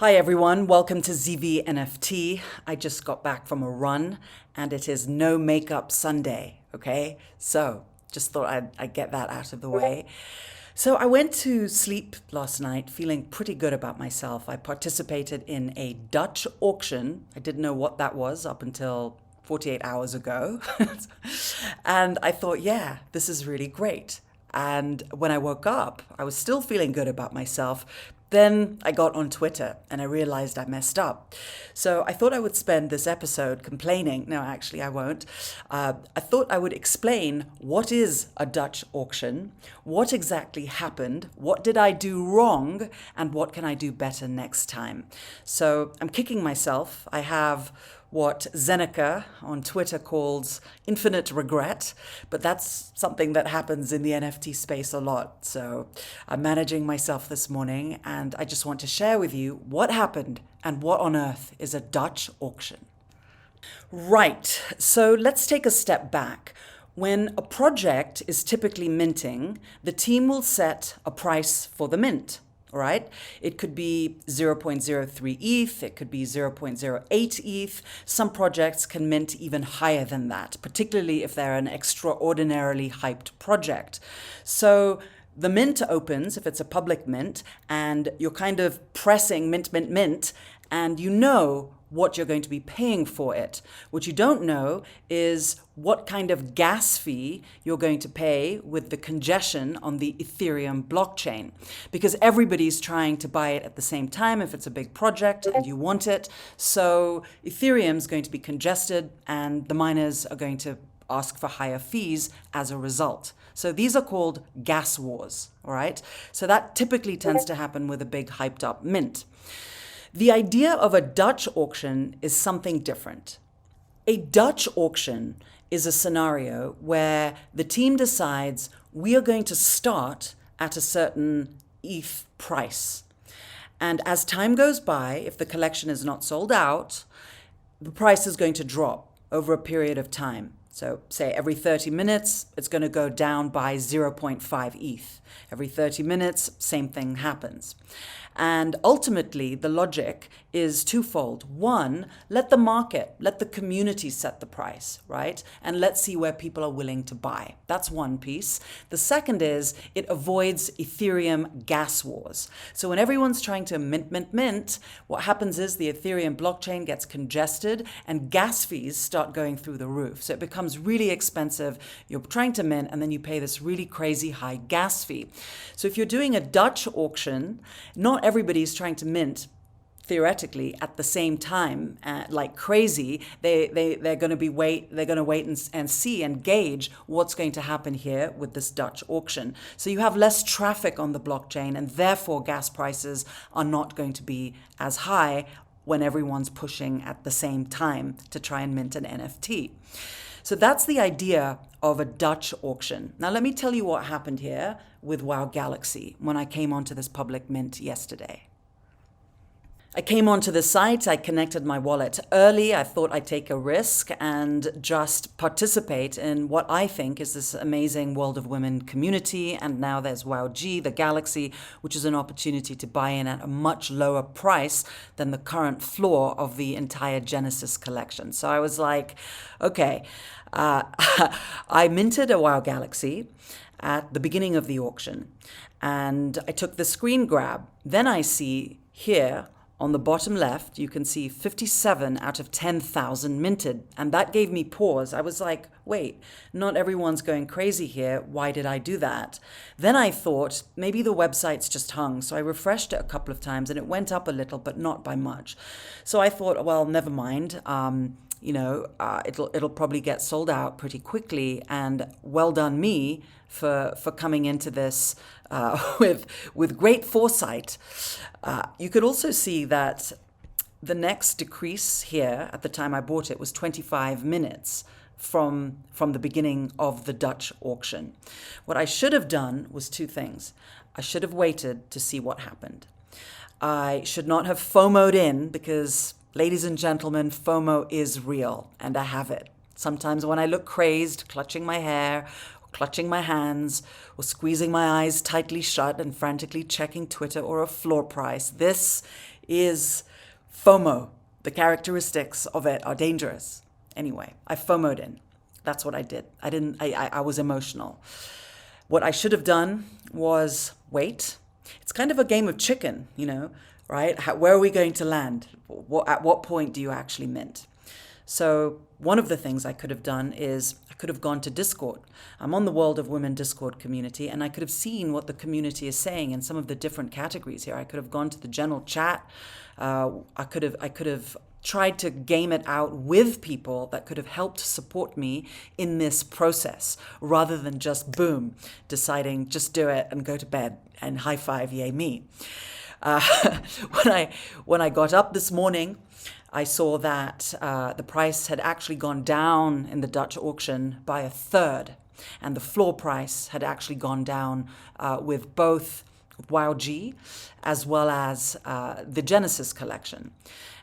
Hi everyone, welcome to ZV NFT. I just got back from a run and it is no makeup Sunday, okay? So just thought I'd get that out of the way. So I went to sleep last night feeling pretty good about myself. I participated in a Dutch auction. I didn't know what that was up until 48 hours ago. And I thought, yeah, this is really great. And when I woke up, I was still feeling good about myself. Then I got on Twitter and I realized I messed up. So I thought I would spend this episode complaining. No, actually, I won't. I thought I would explain what is a Dutch auction, what exactly happened, what did I do wrong, and what can I do better next time. So I'm kicking myself. I have what Zeneca on Twitter calls infinite regret, but that's something that happens in the NFT space a lot. So I'm managing myself this morning, and I just want to share with you what happened and what on earth is a Dutch auction. Right, so let's take a step back. When a project is typically minting, the team will set a price for the mint. Right? It could be 0.03 ETH, it could be 0.08 ETH. Some projects can mint even higher than that, particularly if they're an extraordinarily hyped project. So the mint opens, if it's a public mint, and you're kind of pressing mint, mint, mint, and you know what you're going to be paying for it. What you don't know is what kind of gas fee you're going to pay with the congestion on the Ethereum blockchain. Because everybody's trying to buy it at the same time if it's a big project and you want it. So Ethereum's going to be congested and the miners are going to ask for higher fees as a result. So these are called gas wars, all right? So that typically tends to happen with a big hyped up mint. The idea of a Dutch auction is something different. A Dutch auction is a scenario where the team decides we are going to start at a certain ETH price. And as time goes by, if the collection is not sold out, the price is going to drop over a period of time. So say every 30 minutes, it's going to go down by 0.5 ETH. Every 30 minutes, same thing happens. And ultimately, the logic is twofold. One, let the market, let the community set the price, right? And let's see where people are willing to buy. That's one piece. The second is it avoids Ethereum gas wars. So when everyone's trying to mint, what happens is the Ethereum blockchain gets congested and gas fees start going through the roof. So it becomes really expensive. You're trying to mint and then you pay this really crazy high gas fee. So if you're doing a Dutch auction, not everybody's trying to mint theoretically at the same time like crazy. They're going to wait and see and gauge what's going to happen here with this Dutch auction. So you have less traffic on the blockchain and therefore gas prices are not going to be as high when everyone's pushing at the same time to try and mint an NFT. So that's the idea of a Dutch auction. Now let me tell you what happened here with Wow Galaxy when I came onto this public mint yesterday. I came onto the site, I connected my wallet early, I thought I'd take a risk and just participate in what I think is this amazing World of Women community. And now there's WowG, the Galaxy, which is an opportunity to buy in at a much lower price than the current floor of the entire Genesis collection. So I was like, okay, I minted a Wow Galaxy at the beginning of the auction and I took the screen grab. Then I see here, on the bottom left, you can see 57 out of 10,000 minted. And that gave me pause. I was like, wait, not everyone's going crazy here. Why did I do that? Then I thought maybe the website's just hung. So I refreshed it a couple of times and it went up a little, but not by much. So I thought, well, never mind. It'll probably get sold out pretty quickly. And well done me for coming into this with great foresight. You could also see that the next decrease here at the time I bought it was 25 minutes from the beginning of the Dutch auction. What I should have done was two things. I should have waited to see what happened. I should not have FOMO'd in because, ladies and gentlemen, FOMO is real and I have it. Sometimes when I look crazed, clutching my hair, clutching my hands, or squeezing my eyes tightly shut and frantically checking Twitter or a floor price. This is FOMO. The characteristics of it are dangerous. Anyway, I FOMO'd in. That's what I did. I was emotional. What I should have done was wait. It's kind of a game of chicken, right? Where are we going to land? At what point do you actually mint? So one of the things I could have done is I could have gone to Discord. I'm on the World of Women Discord community, and I could have seen what the community is saying in some of the different categories here. I could have gone to the general chat. I could have tried to game it out with people that could have helped support me in this process, rather than just boom, deciding just do it and go to bed and high five, yay me. When I got up this morning, I saw that the price had actually gone down in the Dutch auction by a third, and the floor price had actually gone down with both WowG as well as the Genesis collection.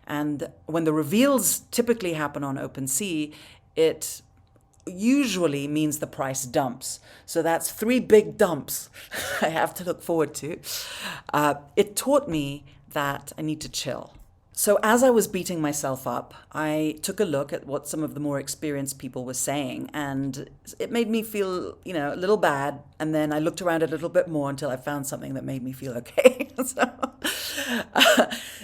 And when the reveals typically happen on OpenSea, it usually means the price dumps. So that's 3 big dumps I have to look forward to. It taught me that I need to chill. So as I was beating myself up, I took a look at what some of the more experienced people were saying, and it made me feel, a little bad. And then I looked around a little bit more until I found something that made me feel okay.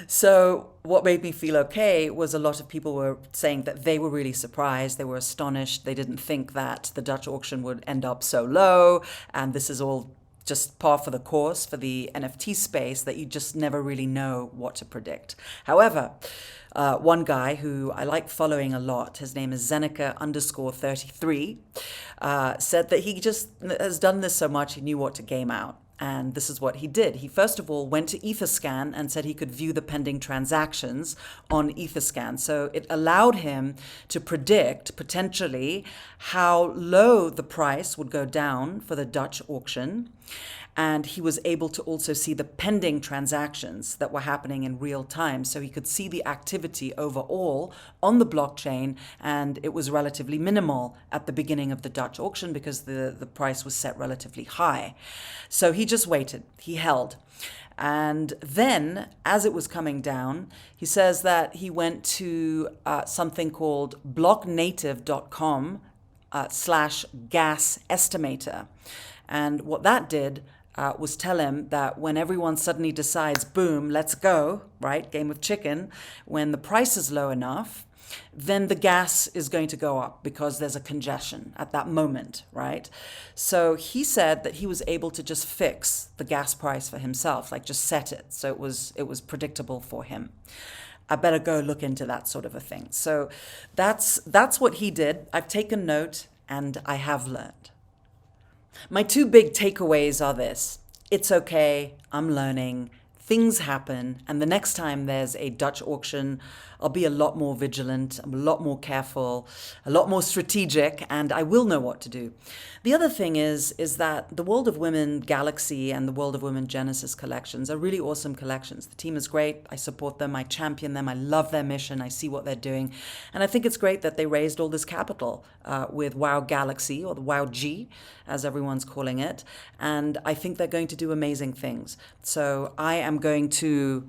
So what made me feel okay was a lot of people were saying that they were really surprised. They were astonished. They didn't think that the Dutch auction would end up so low. And this is all just par for the course for the NFT space, that you just never really know what to predict. However, one guy who I like following a lot, his name is Zeneca_33, said that he just has done this so much he knew what to game out. And this is what he did. He first of all went to Etherscan and said he could view the pending transactions on Etherscan. So it allowed him to predict potentially how low the price would go down for the Dutch auction. And he was able to also see the pending transactions that were happening in real time. So he could see the activity overall on the blockchain, and it was relatively minimal at the beginning of the Dutch auction because the price was set relatively high. So he just waited, he held. And then, as it was coming down, he says that he went to something called blocknative.com /gas estimator. And what that did was tell him that when everyone suddenly decides, boom, let's go, right, game of chicken, when the price is low enough, then the gas is going to go up because there's a congestion at that moment, right? So he said that he was able to just fix the gas price for himself, like just set it. So it was predictable for him. I better go look into that sort of a thing. So that's what he did. I've taken note and I have learned. My 2 big takeaways are this. It's okay, I'm learning, things happen, and the next time there's a Dutch auction, I'll be a lot more vigilant, I'm a lot more careful, a lot more strategic, and I will know what to do. The other thing is that the World of Women Galaxy and the World of Women Genesis collections are really awesome collections. The team is great, I support them, I champion them, I love their mission, I see what they're doing, and I think it's great that they raised all this capital with WoW Galaxy, or the WoWG, as everyone's calling it, and I think they're going to do amazing things. So I am going to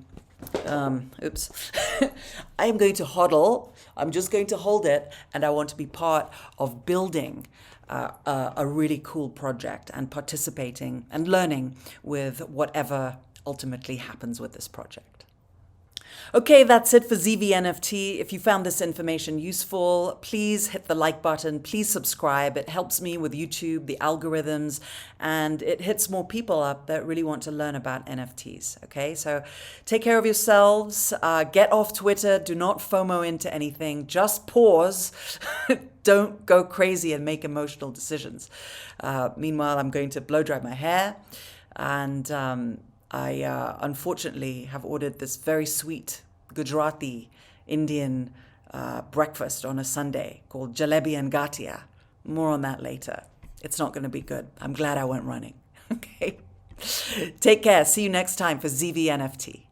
I am going to hodl. I'm just going to hold it, and I want to be part of building a really cool project and participating and learning with whatever ultimately happens with this project. Okay, that's it for ZVNFT. If you found this information useful, please hit the like button. Please subscribe. It helps me with YouTube, the algorithms, and it hits more people up that really want to learn about NFTs. Okay, so take care of yourselves. Get off Twitter. Do not FOMO into anything. Just pause. Don't go crazy and make emotional decisions. Meanwhile, I'm going to blow dry my hair, and I unfortunately have ordered this very sweet Gujarati Indian breakfast on a Sunday called jalebi and gatia. More on that later. It's not going to be good. I'm glad I went running. Okay. Take care. See you next time for ZVNFT.